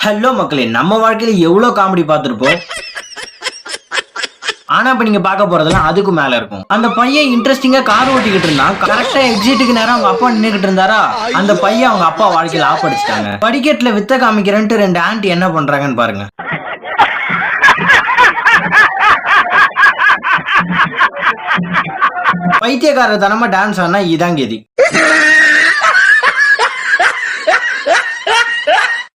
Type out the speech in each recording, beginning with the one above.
Hello மக்களே, நம்ம வாழ்க்கையில எவ்வளவு காமெடி பார்த்திருப்போம். ஆனா இப்ப நீங்க பார்க்க போறதெல்லாம் அதுக்கு மேல இருக்கும். அந்த பையன் இன்ட்ரெஸ்டிங்கா கார் ஓட்டிக்கிட்டு இருந்தான். கரெக்டா எக்ஸிட்டுக்கு நேரம் அவங்க அப்பா நின்னுகிட்டு இருந்தாரா, அந்த பையன் அவங்க அப்பா வாழ்க்கையில ஆப்படிச்சிட்டாங்க. படிக்கட்டுல வித்த காமிக்கிறேன்ட்டு ரெண்டு ஆண்டி என்ன பண்றாங்கன்னு பாருங்க. பைத்தியக்காரத்தனமா டான்ஸ் ஆனா இதான் கெதி.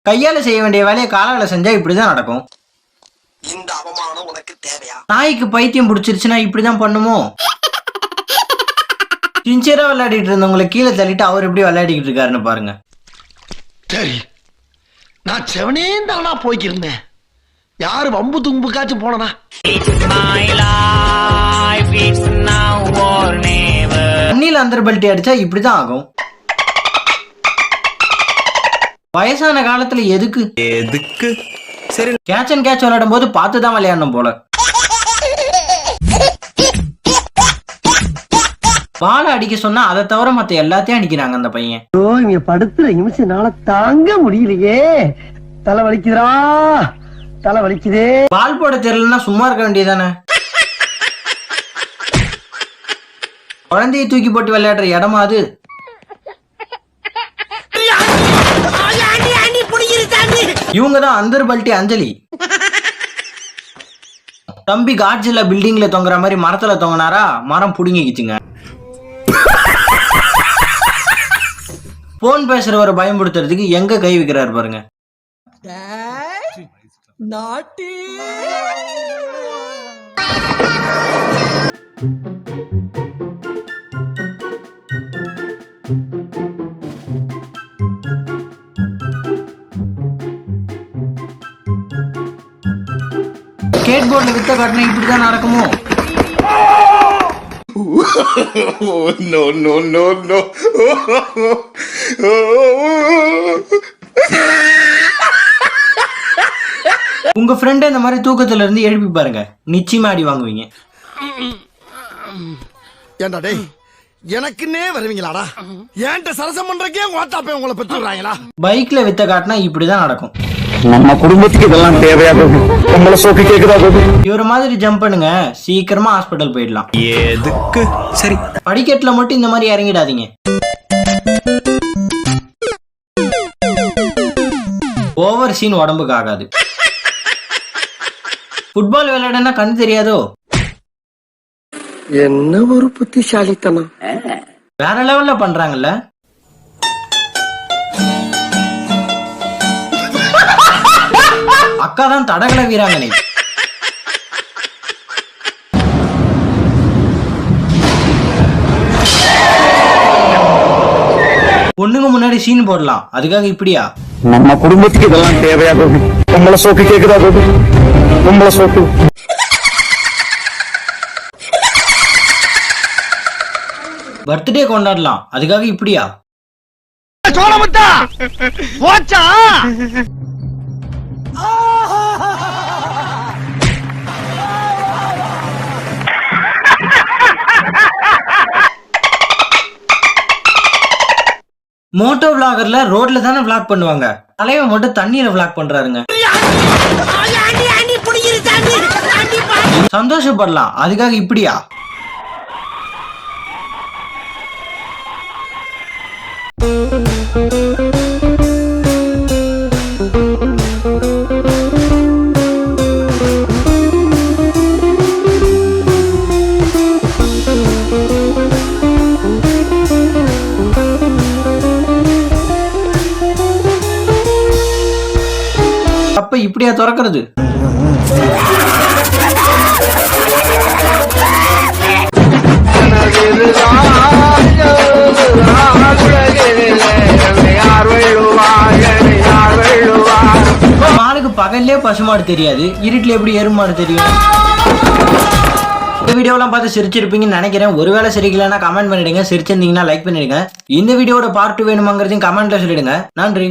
கையால செய்ய வேண்டிய வேலையை காலால செஞ்சா இப்படிதான் நடக்கும். இந்த அவமானம் உனக்கு தேவையா? நாய்க்கு பைத்தியம் பிடிச்சிருச்சுன்னா இப்படிதான் பண்ணுமோ? சின்சியரா விளையாடிட்டு இருந்தவங்களை கீழே தள்ளிட்டு அவர் எப்படி விளையாடிக்கிட்டு இருக்காருன்னு பாருங்க. சரி, நான் செவனே தானா போய்க்கிருந்தேன். யாரு வம்பு தும்புக்காச்சும் போனா? தண்ணியில அந்தர் பல்ட்டி அடிச்சா இப்படிதான் ஆகும். வயசான காலத்துல எதுக்கு சரி கேட்ச் அண்ட் கேட்ச் விளையாடும் போது பார்த்துதான் விளையாடணும் போல. பாலை அடிக்க சொன்னா அதை தவிர மத்த எல்லாத்தையும் அடிக்கிறாங்க அந்த பையன். இங்க படுத்துற நிமிஷம்னால தாங்க முடியலையே. தலை வலிக்குதுடா, தலை வலிக்குதே. பால் போட தெரியலன்னா சும்மா இருக்க வேண்டியதானே. குழந்தையை தூக்கி போட்டு விளையாடுற இடமா அது? இவங்கதான் அந்தர் பல்ட்டி அஞ்சலி. தம்பி காட்ஜில பில்டிங்ல தொங்குற மாதிரி மரத்துல தொங்கினாரா, மரம் புடுங்கிக்கிச்சுங்க. போன் பேசுறவரை பயன்படுத்துறதுக்கு எங்க கை வைக்கிறாரு பாருங்க. ஸ்கேட் போர்ட்ல வித்த காட்டினா இப்படிதான் நடக்குமோ? No, no, no, no. உங்க ஃப்ரெண்ட் இந்த மாதிரி தூக்கத்துல இருந்து எழுப்பி பாருங்க, நிச்சயமா அடி வாங்குவீங்க. ஏண்டா டேய், எனக்குன்னே வருவீங்களாடா? ஏன்ட்ட சரசம் பண்றக்கே ஓட்டாப்பே உங்களை பெற்றுறாங்களா? பைக்ல வித்த காட்டினா இப்படிதான் நடக்கும். நம்ம குடும்பத்துக்கு இதெல்லாம் தேவையா? உங்களை சோக்கு கேக்குதா? இவர மாதிரி ஜம்ப் பண்ணுங்க, சீக்கிரமா ஹாஸ்பிடல் போயிடலாம். எதுக்கு சரி படிக்கட்டுல மட்டும் இந்த மாதிரி இறங்கிடாதீங்க. ஓவர் சீன் உடம்புக்கு ஆகாது. ஃபுட்பால் விளையாடுனா கண் தெரியாதோ? என்ன ஒரு புத்திசாலித்தனம். வேற லெவல்ல பண்றாங்கல்ல. அக்கா தான் தடகள வீராங்கனை. பொண்ணுங்க முன்னாடி சீன் போடலாம், அதுக்காக இப்படியா? நம்ம குடும்பத்துக்கு இதெல்லாம் தேவையா? உங்களை சோக்கு கேக்குதா? உங்களை சோக்கு. பர்த்டே கொண்டாடலாம், அதுக்காக இப்படியா? சோழமுத்தா போச்சா? மோட்டோ விளாகர்ல ரோட்ல தானே விளாக் பண்ணுவாங்க, தலைவன் மட்டும் தண்ணியில விளாக் பண்றாருங்க. சந்தோஷப்படலாம், அதுக்காக இப்படியா? அப்ப இப்படியா திறக்கிறது? மாலுக்கு பகல்லே பசுமாடு தெரியாது, இருட்டுல எப்படி எருமாடு தெரியும்? இந்த வீடியோலாம் பார்த்து சிரிச்சிருப்பீங்கன்னு நினைக்கிறேன். ஒருவேளை சிரிக்கலன்னா கமெண்ட் பண்ணிடுங்க, சிரிச்சிருந்தீங்கன்னா லைக் பண்ணிடுங்க. இந்த வீடியோட பார்ட் 2 வேணுமாங்கிறதையும் கமெண்ட்ல சொல்லிடுங்க. நன்றி.